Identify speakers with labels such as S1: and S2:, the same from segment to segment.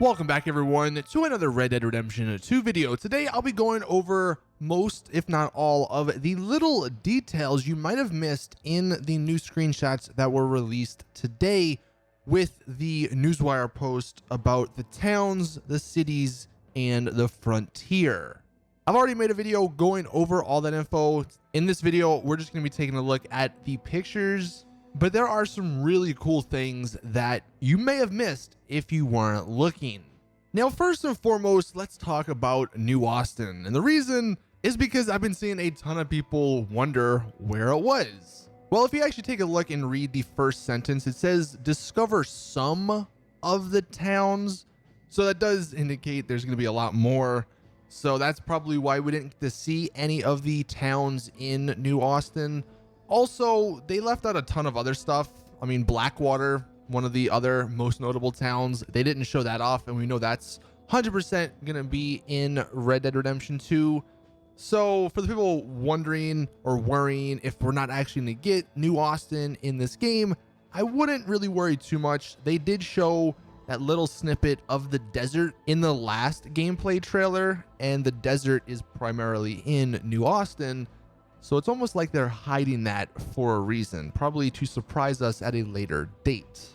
S1: Welcome back everyone to another Red Dead Redemption 2 video. Today I'll be going over most, if not all, of the little details you might have missed in the new screenshots that were released today with the Newswire post about the towns, the cities, and the frontier. I've already made a video going over all that info. In this video, we're just going to be taking a look at the pictures, but there are some really cool things that you may have missed if you weren't looking. Now, first and foremost, let's talk about New Austin. And the reason is because I've been seeing a ton of people wonder where it was. Well, if you actually take a look and read the first sentence, it says discover some of the towns. So that does indicate there's going to be a lot more. So that's probably why we didn't get to see any of the towns in New Austin. Also, they left out a ton of other stuff. I mean, Blackwater, one of the other most notable towns, they didn't show that off, and we know that's 100% going to be in Red Dead Redemption 2. So for the people wondering or worrying if we're not actually going to get New Austin in this game, I wouldn't really worry too much. They did show that little snippet of the desert in the last gameplay trailer, and the desert is primarily in New Austin. So it's almost like they're hiding that for a reason, probably to surprise us at a later date.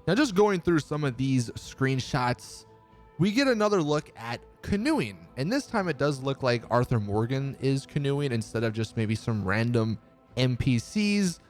S1: Now, just going through some of these screenshots, we get another look at canoeing. And this time it does look like Arthur Morgan is canoeing instead of just maybe some random NPCs.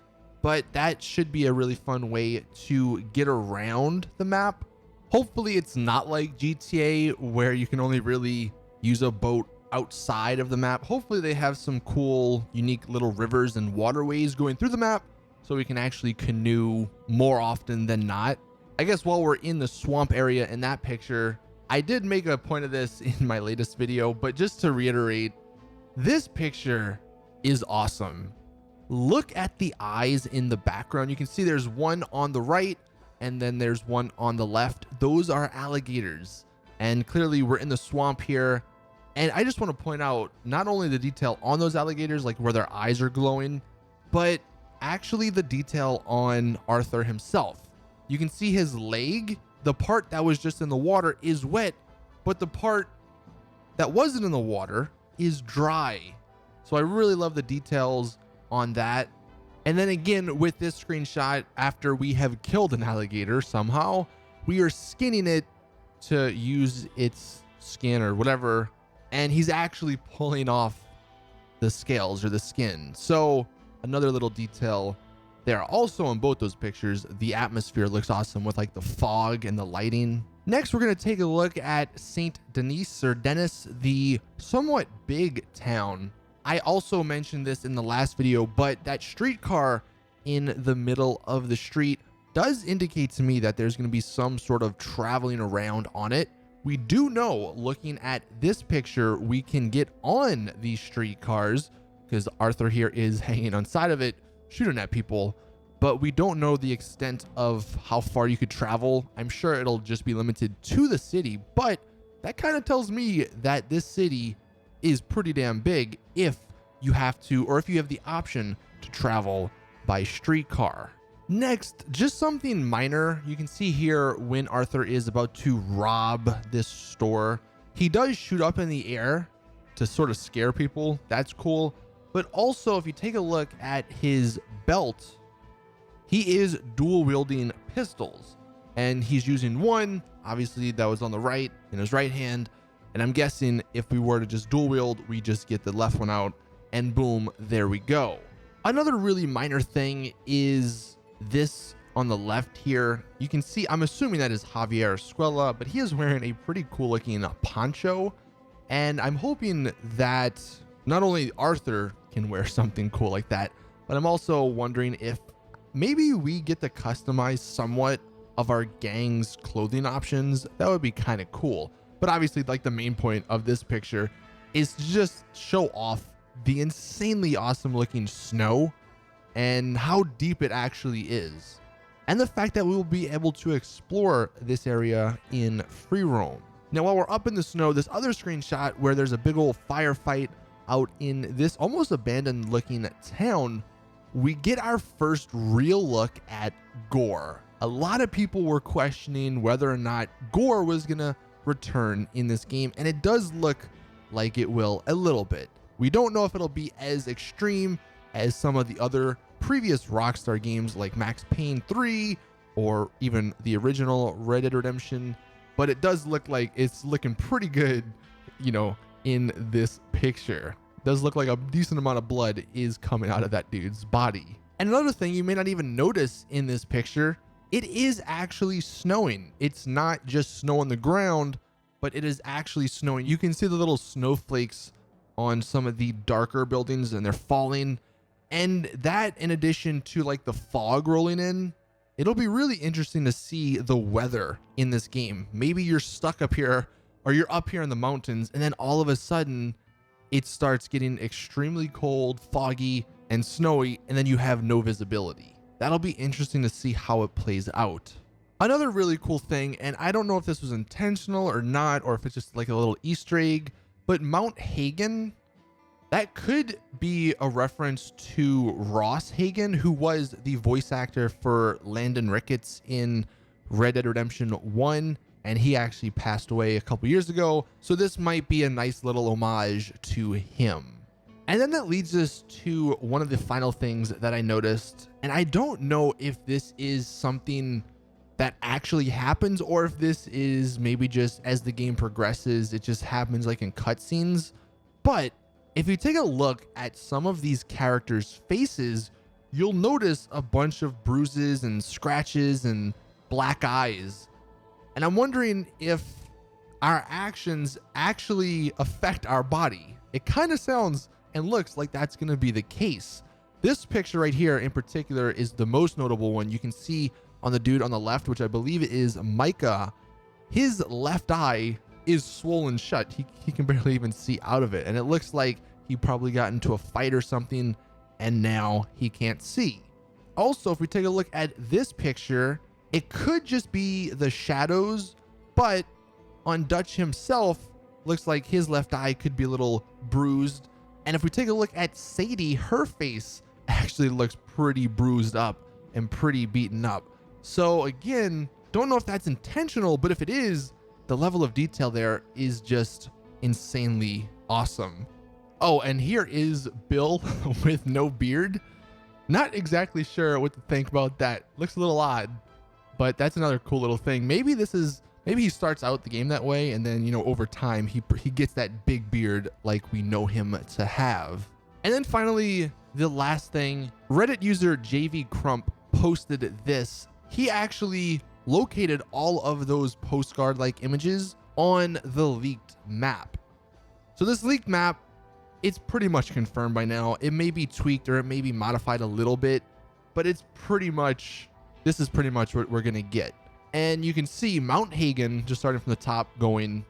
S1: But that should be a really fun way to get around the map. Hopefully it's not like GTA where you can only really use a boat outside of the map. Hopefully they have some cool, unique little rivers and waterways going through the map so we can actually canoe more often than not. I guess while we're in the swamp area in that picture, I did make a point of this in my latest video, but just to reiterate, this picture is awesome. Look at the eyes in the background. You can see there's one on the right and then there's one on the left. Those are alligators. And clearly we're in the swamp here. And I just want to point out not only the detail on those alligators, like where their eyes are glowing, but actually the detail on Arthur himself. You can see his leg. The part that was just in the water is wet, but the part that wasn't in the water is dry. So I really love the details on that. And then again, with this screenshot, after we have killed an alligator somehow, we are skinning it to use its skin or whatever. And he's actually pulling off the scales or the skin. So another little detail there. Also in both those pictures, the atmosphere looks awesome with like the fog and the lighting. Next, we're going to take a look at St. Denis or Denis, the somewhat big town. I also mentioned this in the last video, but that streetcar in the middle of the street does indicate to me that there's going to be some sort of traveling around on it. We do know, looking at this picture, we can get on these streetcars because Arthur here is hanging on side of it, shooting at people, but we don't know the extent of how far you could travel. I'm sure it'll just be limited to the city, but that kind of tells me that this city is pretty damn big if you have to, or if you have the option to travel by streetcar. Next, just something minor. You can see here when Arthur is about to rob this store, he does shoot up in the air to sort of scare people. That's cool. But also, if you take a look at his belt, he is dual wielding pistols, and he's using one, obviously that was on the right, in his right hand. And I'm guessing if we were to just dual wield, we just get the left one out and boom, there we go. Another really minor thing is this on the left here. You can see, I'm assuming that is Javiers Poncho, but he is wearing a pretty cool looking poncho. And I'm hoping that not only Arthur can wear something cool like that, but I'm also wondering if maybe we get to customize somewhat of our gang's clothing options. That would be kind of cool. But obviously, like, the main point of this picture is to just show off the insanely awesome looking snow and how deep it actually is, and the fact that we will be able to explore this area in free roam. Now, while we're up in the snow, this other screenshot where there's a big old firefight out in this almost abandoned looking town, we get our first real look at Gore, a lot of people were questioning whether or not Gore was gonna return in this game, and it does look like it will a little bit. We don't know if it'll be as extreme as some of the other previous Rockstar games like Max Payne 3 or even the original Red Dead Redemption, but it does look like it's looking pretty good, you know, in this picture. It does look like a decent amount of blood is coming out of that dude's body. And another thing you may not even notice in this picture, it is actually snowing. It's not just snow on the ground, but it is actually snowing. You can see the little snowflakes on some of the darker buildings and they're falling. And that, in addition to like the fog rolling in, it'll be really interesting to see the weather in this game. Maybe you're stuck up here or you're up here in the mountains and then all of a sudden it starts getting extremely cold, foggy, and snowy, and then you have no visibility. That'll be interesting to see how it plays out. Another really cool thing, and I don't know if this was intentional or not, or if it's just like a little Easter egg, but Mount Hagen, that could be a reference to Ross Hagen, who was the voice actor for Landon Ricketts in Red Dead Redemption 1, and he actually passed away a couple years ago, so this might be a nice little homage to him. And then that leads us to one of the final things that I noticed, and I don't know if this is something that actually happens or if this is maybe just as the game progresses, it just happens like in cutscenes. But if you take a look at some of these characters' faces, you'll notice a bunch of bruises and scratches and black eyes. And I'm wondering if our actions actually affect our body. It kind of sounds and looks like that's going to be the case. This picture right here in particular is the most notable one. You can see on the dude on the left, which I believe is Micah, his left eye is swollen shut. He can barely even see out of it. And it looks like he probably got into a fight or something and now he can't see. Also, if we take a look at this picture, it could just be the shadows, but on Dutch himself, looks like his left eye could be a little bruised. And if we take a look at Sadie, her face actually looks pretty bruised up and pretty beaten up. So again, don't know if that's intentional, but if it is, the level of detail there is just insanely awesome. Oh, and here is Bill with no beard. Not exactly sure what to think about that. Looks a little odd, but that's another cool little thing. Maybe he starts out the game that way, and then, you know, over time he gets that big beard like we know him to have. And then finally, the last thing, Reddit user JV Crump posted this. He actually located all of those postcard-like images on the leaked map. So this leaked map, it's pretty much confirmed by now. It may be tweaked or it may be modified a little bit, but this is pretty much what we're gonna get. And you can see Mount Hagen, just starting from the top going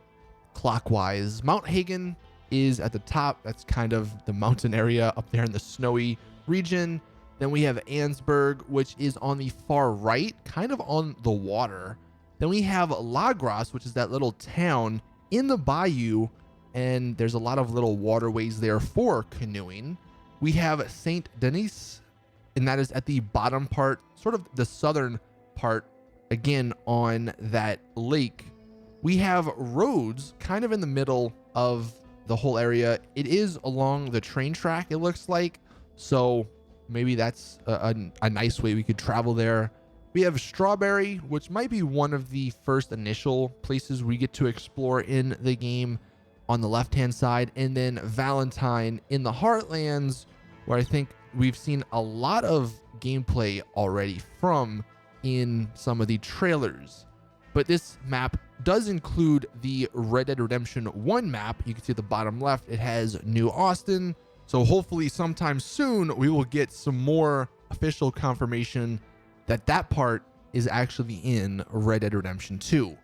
S1: clockwise. Mount Hagen is at the top. That's kind of the mountain area up there in the snowy region. Then we have Ansburg, which is on the far right, kind of on the water. Then we have Lagros, which is that little town in the bayou, and there's a lot of little waterways there for canoeing. We have Saint Denis, and that is at the bottom part, sort of the southern part, again on that lake. We have Rhodes kind of in the middle of the whole area. It is along the train track, it looks like, so maybe that's a nice way we could travel there. We have Strawberry, which might be one of the first initial places we get to explore in the game on the left-hand side. And then Valentine in the Heartlands, where I think we've seen a lot of gameplay already from in some of the trailers. But this map does include the Red Dead Redemption 1 map. You can see at the bottom left, it has New Austin. So hopefully sometime soon we will get some more official confirmation that that part is actually in Red Dead Redemption 2.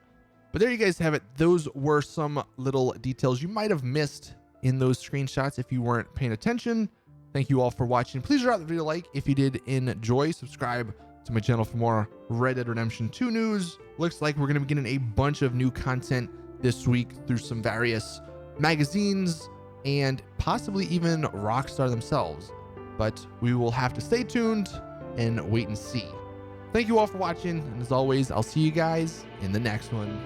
S1: But there you guys have it. Those were some little details you might have missed in those screenshots if you weren't paying attention. Thank you all for watching. Please drop the video a like if you did enjoy. Subscribe to my channel for more Red Dead Redemption 2 news. Looks like we're going to be getting a bunch of new content this week through some various magazines and possibly even Rockstar themselves. But we will have to stay tuned and wait and see. Thank you all for watching, and as always, I'll see you guys in the next one.